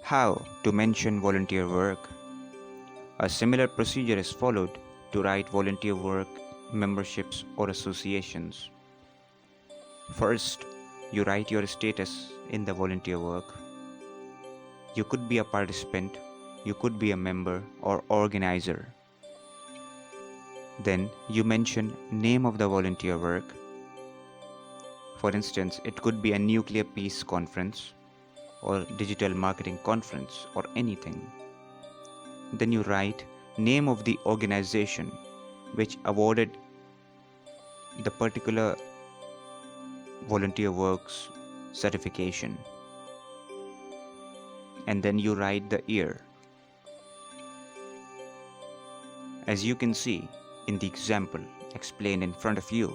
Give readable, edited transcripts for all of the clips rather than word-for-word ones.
How to mention volunteer work? A similar procedure is followed to write volunteer work memberships or associations. First, you write your status in the volunteer work. You could be a participant, you could be a member or organizer. Then you mention name of the volunteer work. For instance, it could be a nuclear peace conference or digital marketing conference or anything. Then you write name of the organization which awarded the particular volunteer works certification. And then you write the year. As you can see in the example explained in front of you,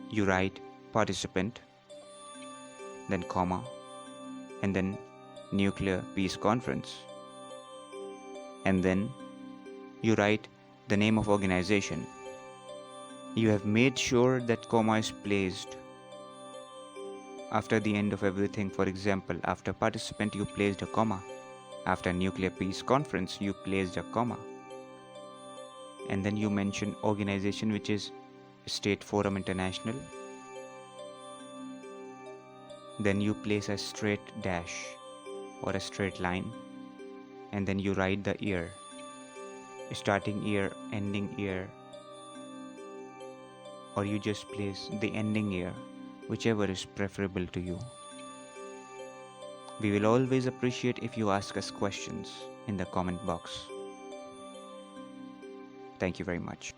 you write participant, then comma, and then nuclear peace conference. And then you write the name of organization. You have made sure that comma is placed after the end of everything. For example, after participant you placed a comma. After nuclear peace conference you placed a comma. And then you mention organization, which is State Forum International. Then you place a straight dash or a straight line, and then you write the year, starting year, ending year, or you just place the ending year, whichever is preferable to you. We will always appreciate if you ask us questions in the comment box. Thank you very much.